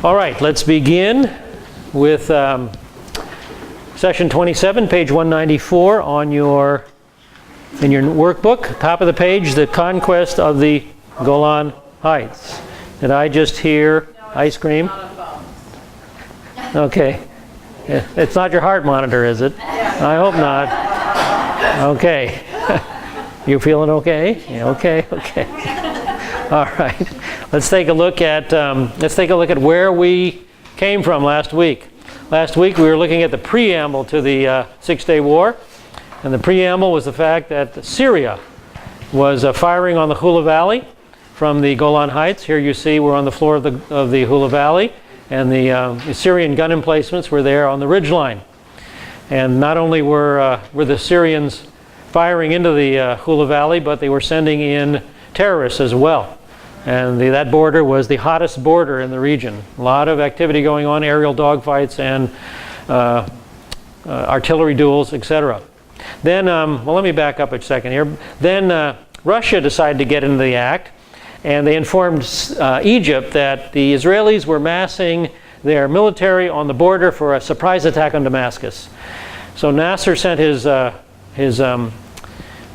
All right, let's begin with session 27, page 194 in your workbook. Top of the page, the conquest of the Golan Heights. Did I just hear ice cream? Okay. It's not your heart monitor, is it? I hope not. Okay. You feeling okay? Yeah, okay. All right. Let's take a look at where we came from last week. Last week we were looking at the preamble to the Six-Day War, and the preamble was the fact that Syria was firing on the Hula Valley from the Golan Heights. Here you see we're on the floor of the Hula Valley, and the Syrian gun emplacements were there on the ridgeline. And not only were the Syrians firing into the Hula Valley, but they were sending in terrorists as well. And that border was the hottest border in the region. A lot of activity going on, aerial dogfights and artillery duels, etc. Then, well, let me back up a second here. Then Russia decided to get into the act, and they informed Egypt that the Israelis were massing their military on the border for a surprise attack on Damascus. So Nasser sent his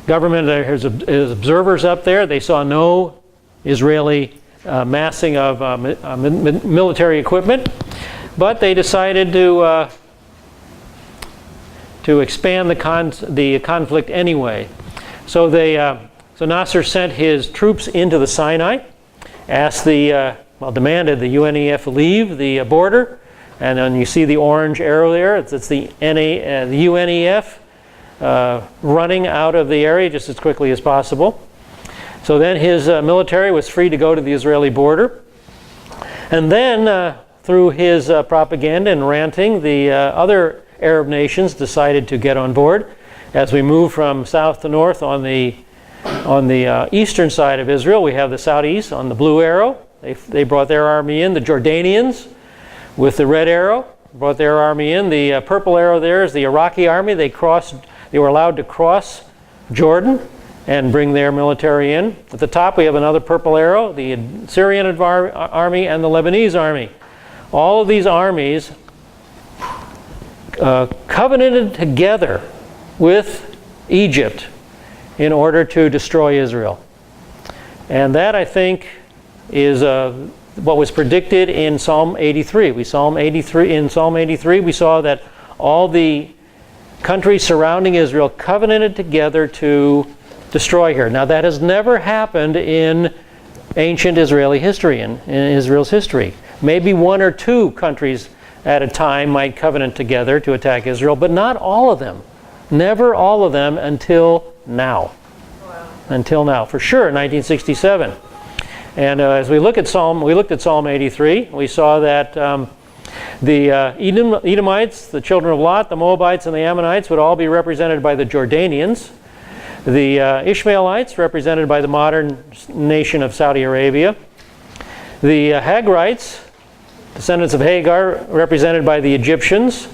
government, his observers up there. They saw no Israeli massing of military equipment, but they decided to expand the conflict anyway. So Nasser sent his troops into the Sinai, demanded the UNEF leave the border, and then you see the orange arrow there. It's the UNEF running out of the area just as quickly as possible. So then his military was free to go to the Israeli border. And then through his propaganda and ranting, the other Arab nations decided to get on board. As we move from south to north on the eastern side of Israel, we have the Saudis on the blue arrow. They brought their army in. The Jordanians with the red arrow brought their army in. The purple arrow there is the Iraqi army. They were allowed to cross Jordan and bring their military in. At the top we have another purple arrow, the Syrian army and the Lebanese army. All of these armies covenanted together with Egypt in order to destroy Israel. And that, I think, is what was predicted in Psalm 83. In Psalm 83 we saw that all the countries surrounding Israel covenanted together to destroy her. Now that has never happened in ancient Israeli history, in Israel's history. Maybe one or two countries at a time might covenant together to attack Israel, but not all of them. Never all of them until now. Wow. Until now, for sure, 1967. And as we looked at Psalm 83, we saw that the Edomites, the children of Lot, the Moabites, and the Ammonites would all be represented by the Jordanians. The Ishmaelites, represented by the modern nation of Saudi Arabia. The Hagrites, descendants of Hagar, represented by the Egyptians.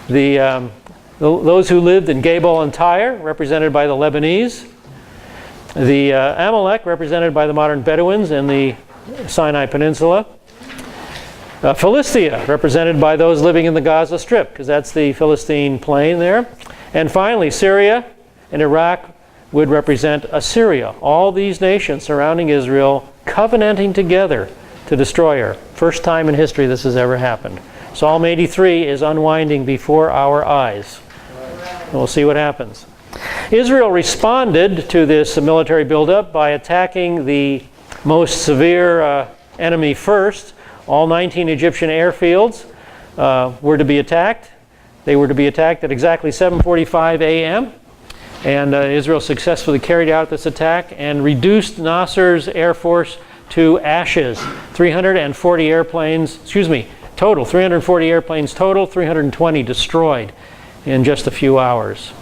Those who lived in Gebal and Tyre, represented by the Lebanese. The Amalek, represented by the modern Bedouins in the Sinai Peninsula. Philistia, represented by those living in the Gaza Strip, because that's the Philistine plain there. And finally, Syria and Iraq would represent Assyria. All these nations surrounding Israel covenanting together to destroy her. First time in history this has ever happened. Psalm 83 is unwinding before our eyes. And we'll see what happens. Israel responded to this military buildup by attacking the most severe enemy first. All 19 Egyptian airfields were to be attacked. They were to be attacked at exactly 7:45 a.m. And Israel successfully carried out this attack and reduced Nasser's air force to ashes. 340 airplanes total, 320 destroyed in just a few hours.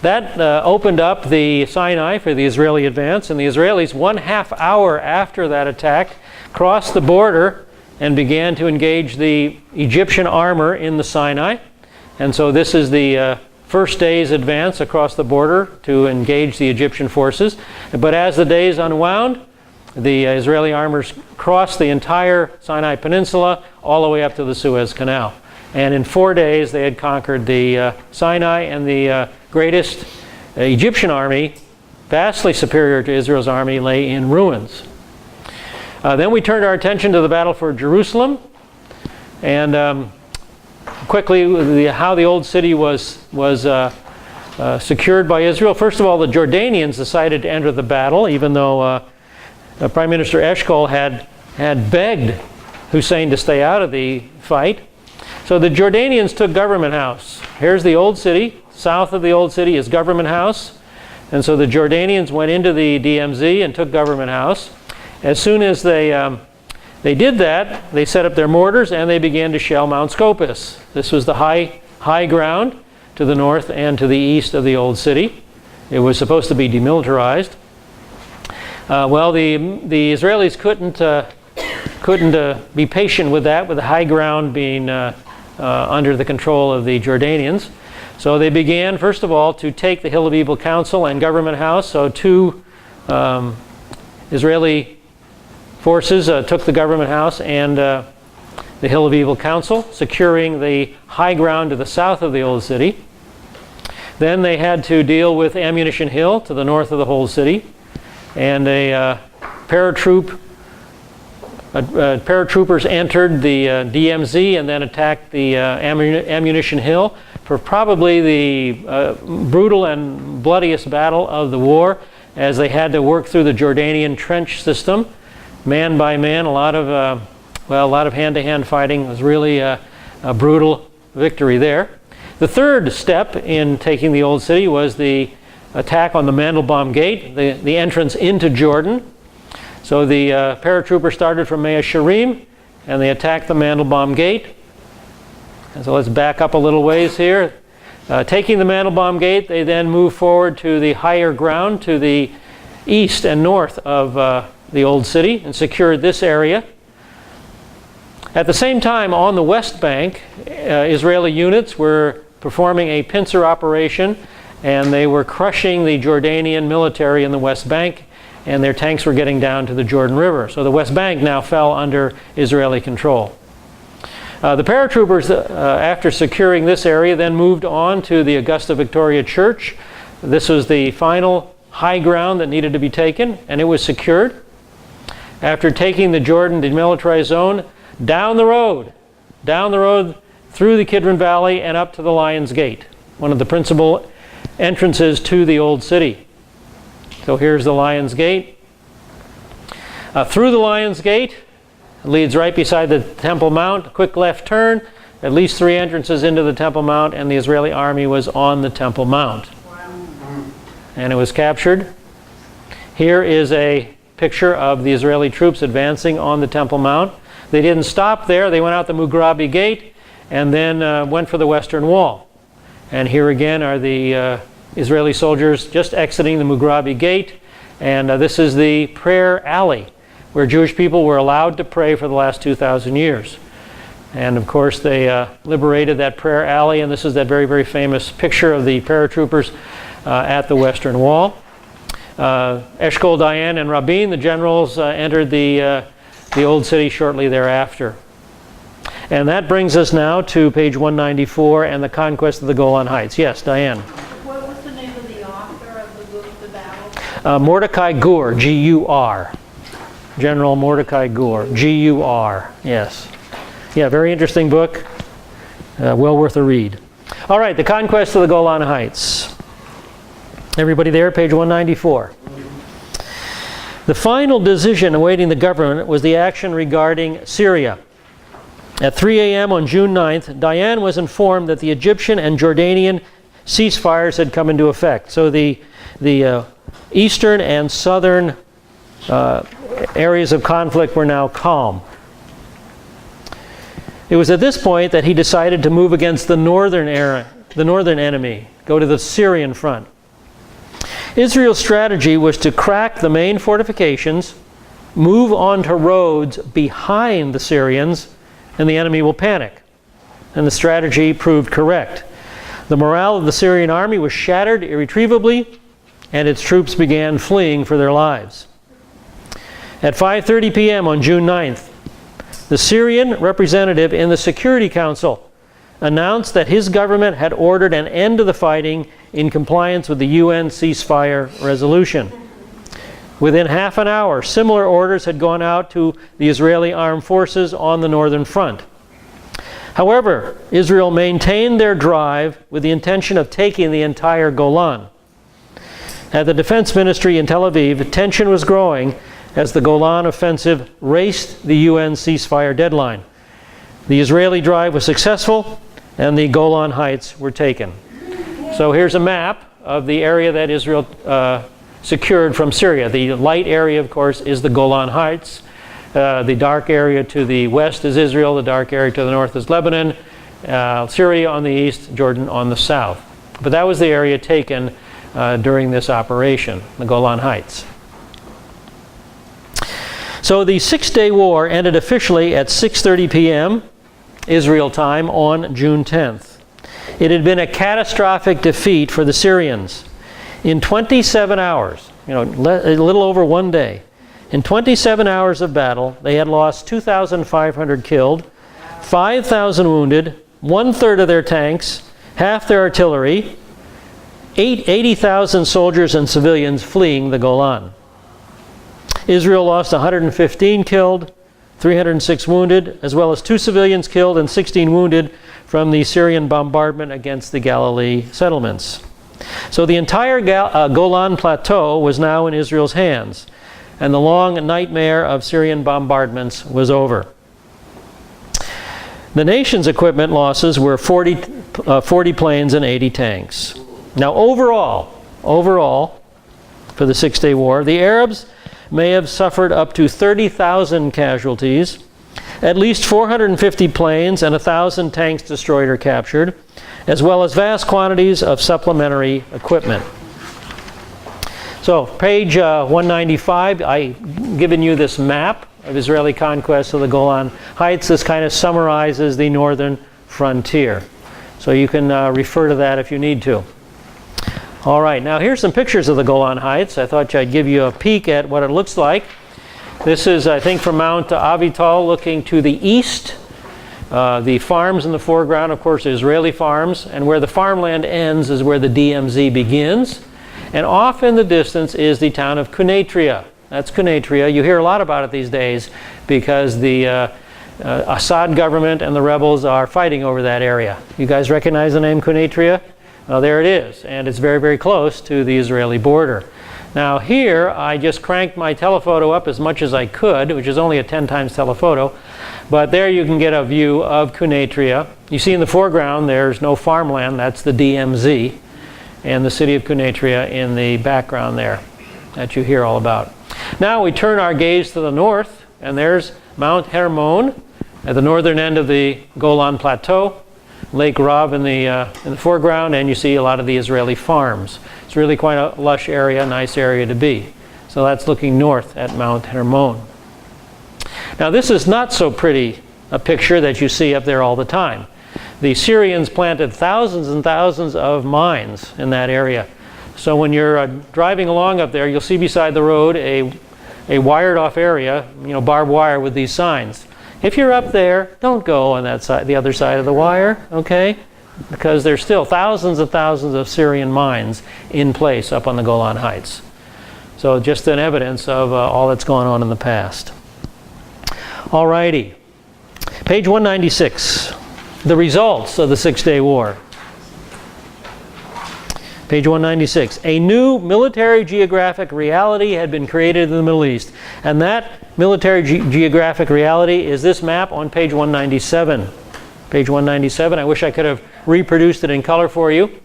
That opened up the Sinai for the Israeli advance, and the Israelis, 1/2 hour after that attack, crossed the border and began to engage the Egyptian armor in the Sinai. And so this is the first day's advance across the border to engage the Egyptian forces. But as the days unwound, the Israeli armors crossed the entire Sinai Peninsula all the way up to the Suez Canal. And in 4 days they had conquered the Sinai, and the greatest Egyptian army, vastly superior to Israel's army, lay in ruins. Then we turned our attention to the battle for Jerusalem, and quickly how the old city was secured by Israel. First of all, the Jordanians decided to enter the battle, even though Prime Minister Eshkol had begged Hussein to stay out of the fight. So the Jordanians took Government House. Here's the old city. South of the old city is Government House. And so the Jordanians went into the DMZ and took Government House. As soon as they did that, they set up their mortars and they began to shell Mount Scopus. This was the high ground to the north and to the east of the old city. It was supposed to be demilitarized. Well, the Israelis couldn't be patient with that, with the high ground being under the control of the Jordanians. So they began, first of all, to take the Hill of Evil Council and Government House. So two Israeli forces took the Government House and the Hill of Evil Council, securing the high ground to the south of the old city. Then they had to deal with Ammunition Hill to the north of the whole city. And paratroopers entered the DMZ and then attacked the Ammunition Hill for probably the brutal and bloodiest battle of the war, as they had to work through the Jordanian trench system, man by man. A lot of hand-to-hand fighting. It was really a brutal victory there. The third step in taking the old city was the attack on the Mandelbaum Gate, the entrance into Jordan. So the paratroopers started from Mea Shearim, and they attacked the Mandelbaum Gate. And so let's back up a little ways here. Taking the Mandelbaum Gate, they then moved forward to the higher ground to the east and north of the old city and secured this area. At the same time, on the West Bank, Israeli units were performing a pincer operation, and they were crushing the Jordanian military in the West Bank, and their tanks were getting down to the Jordan River. So the West Bank now fell under Israeli control. The paratroopers, after securing this area, then moved on to the Augusta Victoria Church. This was the final high ground that needed to be taken, and it was secured. After taking the Jordan demilitarized zone, down the road through the Kidron Valley and up to the Lion's Gate, one of the principal entrances to the old city. So here's the Lion's Gate. Through the Lion's Gate, it leads right beside the Temple Mount. A quick left turn, at least 3 entrances into the Temple Mount, and the Israeli army was on the Temple Mount. And it was captured. Here is a picture of the Israeli troops advancing on the Temple Mount. They didn't stop there. They went out the Mughrabi Gate and then went for the Western Wall. And here again are the Israeli soldiers just exiting the Mughrabi Gate. And this is the prayer alley where Jewish people were allowed to pray for the last 2,000 years. And of course they liberated that prayer alley, and this is that very, very famous picture of the paratroopers at the Western Wall. Eshkol, Dayan, and Rabin, the generals, entered the old city shortly thereafter. And that brings us now to page 194 and the conquest of the Golan Heights. Yes, Diane. What was the name of the author of the book, The Battle? Mordecai Gur, G-U-R. General Mordecai Gur, G-U-R, yes. Yeah, very interesting book. Well worth a read. All right, the conquest of the Golan Heights. Everybody there, page 194. The final decision awaiting the government was the action regarding Syria. At 3 a.m. on June 9th, Dayan was informed that the Egyptian and Jordanian ceasefires had come into effect. So the eastern and southern areas of conflict were now calm. It was at this point that he decided to move against the northern enemy, go to the Syrian front. Israel's strategy was to crack the main fortifications, move onto roads behind the Syrians, and the enemy will panic. And the strategy proved correct. The morale of the Syrian army was shattered irretrievably, and its troops began fleeing for their lives. At 5:30 p.m. on June 9th, the Syrian representative in the Security Council announced that his government had ordered an end to the fighting in compliance with the UN ceasefire resolution. Within half an hour, similar orders had gone out to the Israeli armed forces on the northern front. However, Israel maintained their drive with the intention of taking the entire Golan. At the Defense Ministry in Tel Aviv, tension was growing as the Golan offensive raced the UN ceasefire deadline. The Israeli drive was successful, and the Golan Heights were taken. So here's a map of the area that Israel secured from Syria. The light area, of course, is the Golan Heights. The dark area to the west is Israel. The dark area to the north is Lebanon. Syria on the east, Jordan on the south. But that was the area taken during this operation, the Golan Heights. So the Six-Day War ended officially at 6:30 p.m. Israel time on June 10th. It had been a catastrophic defeat for the Syrians. In 27 hours, a little over one day, in 27 hours of battle, they had lost 2,500 killed, 5,000 wounded, 1/3 of their tanks, half their artillery, 80,000 soldiers and civilians fleeing the Golan. Israel lost 115 killed, 306 wounded, as well as 2 civilians killed and 16 wounded from the Syrian bombardment against the Galilee settlements. So the entire Golan Plateau was now in Israel's hands, and the long nightmare of Syrian bombardments was over. The nation's equipment losses were 40 planes and 80 tanks. Now overall, for the Six-Day War, the Arabs may have suffered up to 30,000 casualties, at least 450 planes and 1,000 tanks destroyed or captured, as well as vast quantities of supplementary equipment. So, page 195, I've given you this map of Israeli conquest of the Golan Heights. This kind of summarizes the northern frontier. So you can refer to that if you need to. All right, now here's some pictures of the Golan Heights. I thought I'd give you a peek at what it looks like. This is, I think, from Mount Avital looking to the east. The farms in the foreground, of course, are Israeli farms, and where the farmland ends is where the DMZ begins. And off in the distance is the town of Quneitria. That's Quneitria. You hear a lot about it these days because the Assad government and the rebels are fighting over that area. You guys recognize the name Quneitria? Well, there it is, and it's very, very close to the Israeli border. Now here, I just cranked my telephoto up as much as I could, which is only a 10 times telephoto, but there you can get a view of Quneitria. You see in the foreground, there's no farmland, that's the DMZ, and the city of Quneitria in the background there that you hear all about. Now we turn our gaze to the north, and there's Mount Hermon at the northern end of the Golan Plateau, Lake Rav in the foreground, and you see a lot of the Israeli farms. It's really quite a lush area, nice area to be. So that's looking north at Mount Hermon. Now this is not so pretty a picture that you see up there all the time. The Syrians planted thousands and thousands of mines in that area. So when you're driving along up there, you'll see beside the road a wired off area, barbed wire with these signs. If you're up there, don't go on that side, the other side of the wire, okay? Because there's still thousands and thousands of Syrian mines in place up on the Golan Heights. So just an evidence of all that's gone on in the past. All righty. Page 196. The results of the Six-Day War. Page 196. A new military geographic reality had been created in the Middle East. And that military geographic reality is this map on page 197. Page 197. I wish I could have reproduced it in color for you.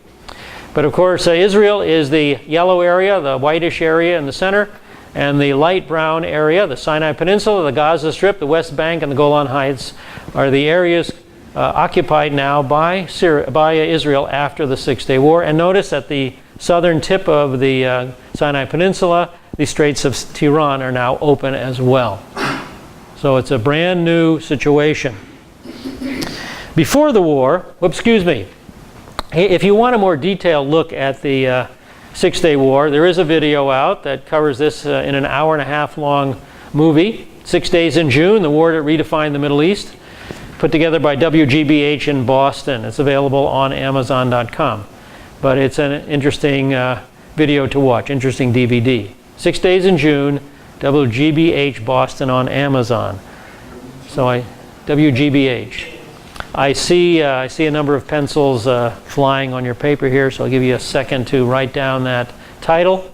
But of course, Israel is the yellow area, the whitish area in the center, and the light brown area, the Sinai Peninsula, the Gaza Strip, the West Bank, and the Golan Heights are the areas occupied now by Israel after the Six-Day War. And notice at the southern tip of the Sinai Peninsula, the Straits of Tiran are now open as well. So it's a brand new situation. Before the war, if you want a more detailed look at the Six-Day War, there is a video out that covers this in an hour-and-a-half long movie, 6 Days in June, the war that redefined the Middle East, put together by WGBH in Boston. It's available on Amazon.com. But it's an interesting video to watch, interesting DVD. 6 Days in June, WGBH Boston on Amazon. So WGBH. I see a number of pencils flying on your paper here, so I'll give you a second to write down that title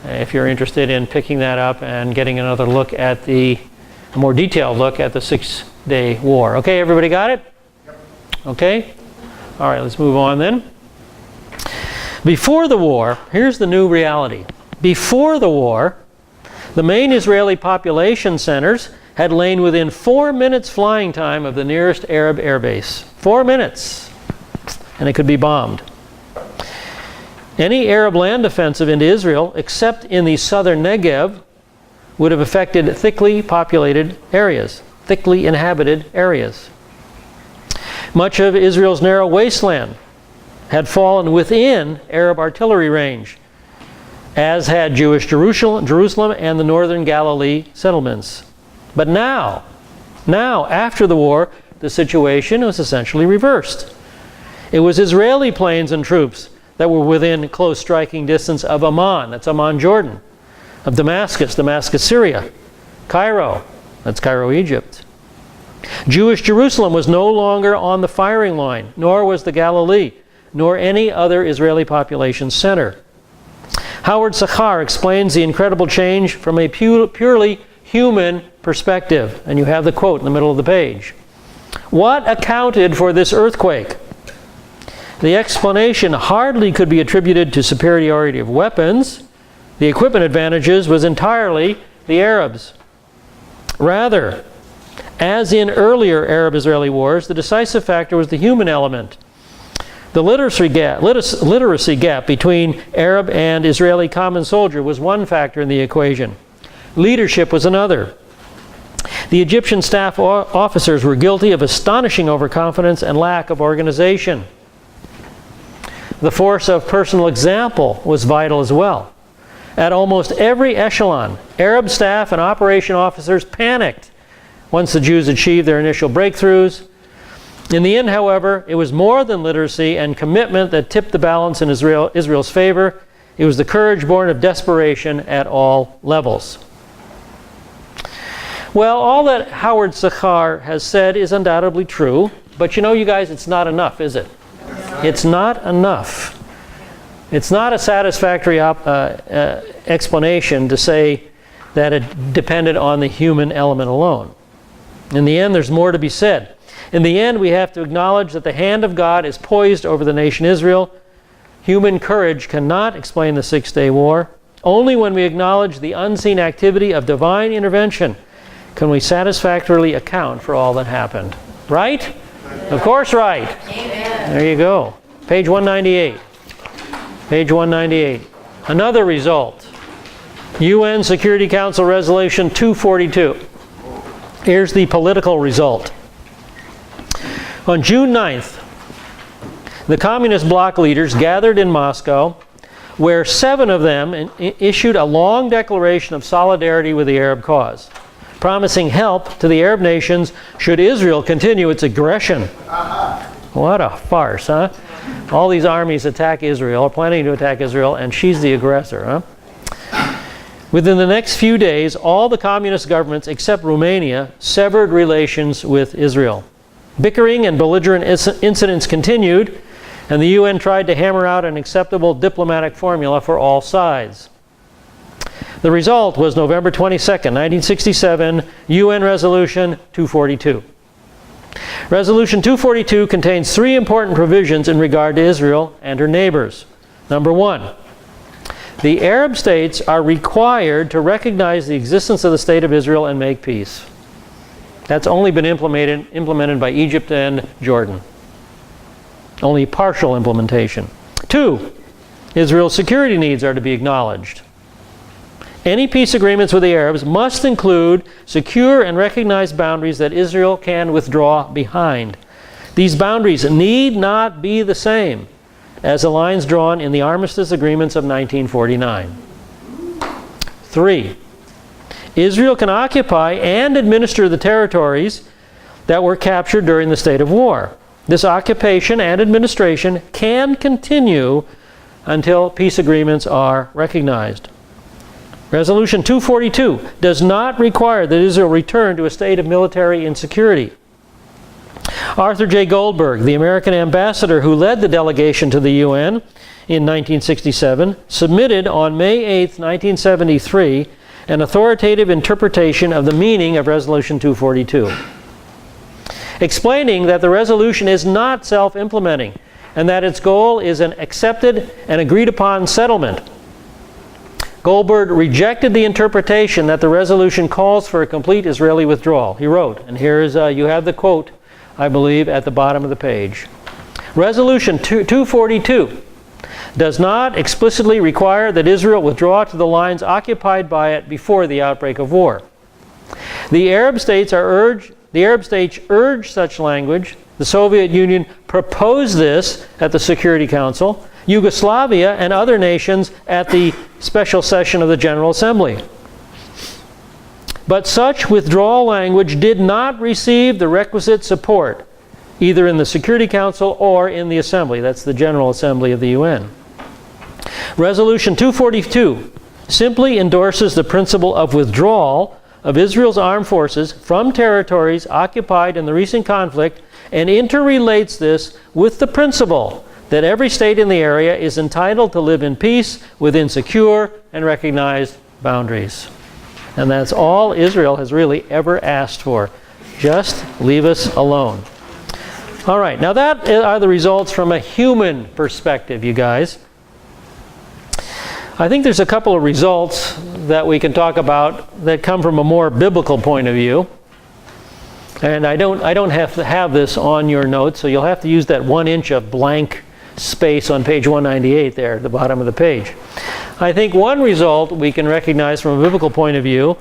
if you're interested in picking that up and getting another look at a more detailed look at the 6-Day War. Okay, everybody got it? Yep. Okay? All right, let's move on then. Before the war, here's the new reality. Before the war, the main Israeli population centers had lain within 4 minutes flying time of the nearest Arab air base. 4 minutes, and it could be bombed. Any Arab land offensive into Israel, except in the southern Negev, would have affected thickly populated areas, thickly inhabited areas. Much of Israel's narrow wasteland had fallen within Arab artillery range, as had Jewish Jerusalem and the northern Galilee settlements. But now, after the war, the situation was essentially reversed. It was Israeli planes and troops that were within close striking distance of Amman, that's Amman, Jordan, of Damascus, Syria, Cairo, that's Cairo, Egypt. Jewish Jerusalem was no longer on the firing line, nor was the Galilee, nor any other Israeli population center. Howard Sachar explains the incredible change from a purely human perspective. And you have the quote in the middle of the page. What accounted for this earthquake? The explanation hardly could be attributed to superiority of weapons. The equipment advantages was entirely the Arabs. Rather, as in earlier Arab-Israeli wars, the decisive factor was the human element. The literacy gap between Arab and Israeli common soldier was one factor in the equation. Leadership was another. The Egyptian staff officers were guilty of astonishing overconfidence and lack of organization. The force of personal example was vital as well. At almost every echelon, Arab staff and operation officers panicked once the Jews achieved their initial breakthroughs. In the end, however, it was more than literacy and commitment that tipped the balance in Israel's favor. It was the courage born of desperation at all levels. Well, all that Howard Sachar has said is undoubtedly true, but you know, you guys, it's not enough, is it? It's not enough. It's not a satisfactory explanation to say that it depended on the human element alone. In the end, there's more to be said. In the end, we have to acknowledge that the hand of God is poised over the nation Israel. Human courage cannot explain the 6-Day War. Only when we acknowledge the unseen activity of divine intervention can we satisfactorily account for all that happened. Right? Of course, right. Amen. There you go. Page 198. Page 198. Another result. UN Security Council Resolution 242. Here's the political result. On June 9th, the communist bloc leaders gathered in Moscow, where 7 of them issued a long declaration of solidarity with the Arab cause, promising help to the Arab nations should Israel continue its aggression. What a farce, huh? All these armies attack Israel, are planning to attack Israel, and she's the aggressor, huh? Within the next few days, all the communist governments except Romania severed relations with Israel. Bickering and belligerent incidents continued, and the UN tried to hammer out an acceptable diplomatic formula for all sides. The result was November 22nd, 1967, UN Resolution 242. Resolution 242 contains 3 important provisions in regard to Israel and her neighbors. Number 1, the Arab states are required to recognize the existence of the State of Israel and make peace. That's only been implemented by Egypt and Jordan. Only partial implementation. 2, Israel's security needs are to be acknowledged. Any peace agreements with the Arabs must include secure and recognized boundaries that Israel can withdraw behind. These boundaries need not be the same as the lines drawn in the armistice agreements of 1949. 3, Israel can occupy and administer the territories that were captured during the state of war. This occupation and administration can continue until peace agreements are recognized. Resolution 242 does not require that Israel return to a state of military insecurity. Arthur J. Goldberg, the American ambassador who led the delegation to the UN in 1967, submitted on May 8, 1973, an authoritative interpretation of the meaning of Resolution 242, explaining that the resolution is not self-implementing and that its goal is an accepted and agreed upon settlement. Goldberg rejected the interpretation that the resolution calls for a complete Israeli withdrawal. He wrote, and here's, you have the quote, I believe, at the bottom of the page. Resolution 242 does not explicitly require that Israel withdraw to the lines occupied by it before the outbreak of war. The Arab states urge such language. The Soviet Union proposed this at the Security Council. Yugoslavia and other nations at the special session of the General Assembly. But such withdrawal language did not receive the requisite support, either in the Security Council or in the Assembly. That's the General Assembly of the UN. Resolution 242 simply endorses the principle of withdrawal of Israel's armed forces from territories occupied in the recent conflict and interrelates this with the principle that every state in the area is entitled to live in peace within secure and recognized boundaries. And that's all Israel has really ever asked for. Just leave us alone. All right, now that are the results from a human perspective, you guys. I think there's a couple of results that we can talk about that come from a more biblical point of view. And I don't have to have this on your notes, so you'll have to use that 1 inch of blank space on page 198 there at the bottom of the page. I think one result we can recognize from a biblical point of view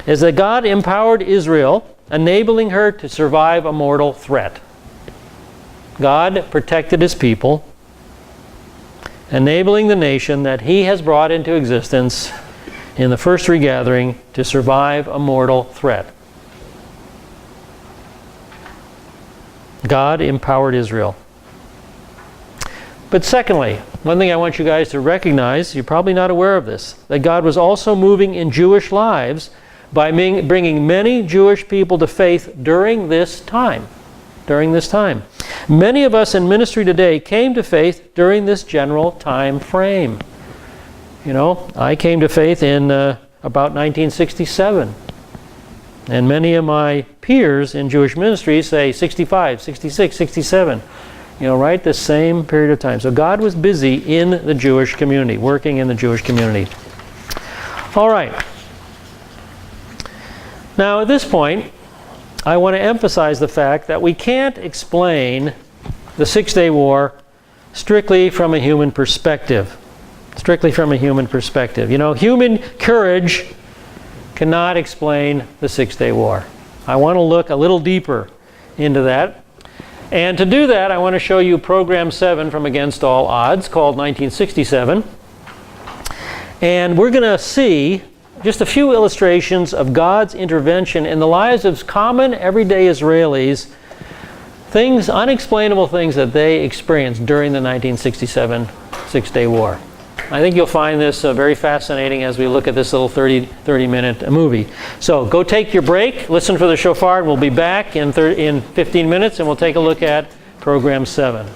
is that God empowered Israel, enabling her to survive a mortal threat. God protected his people, enabling the nation that he has brought into existence in the first regathering to survive a mortal threat. God empowered Israel. But secondly, one thing I want you guys to recognize, you're probably not aware of this, that God was also moving in Jewish lives by bringing many Jewish people to faith during this time. Many of us in ministry today came to faith during this general time frame. You know, I came to faith in about 1967. And many of my peers in Jewish ministries say 65, 66, 67. You know, right? The same period of time. So God was busy in the Jewish community, working in the Jewish community. All right. Now, at this point, I want to emphasize the fact that we can't explain the Six-Day War strictly from a human perspective. Strictly from a human perspective. You know, human courage cannot explain the Six-Day War. I want to look a little deeper into that. And to do that, I want to show you Program 7 from Against All Odds, called 1967. And we're going to see just a few illustrations of God's intervention in the lives of common, everyday Israelis, things, unexplainable things that they experienced during the 1967 Six-Day War. I think you'll find this very fascinating as we look at this little 30-minute movie. So go take your break, listen for the shofar, and we'll be back in 15 minutes, and we'll take a look at Program 7.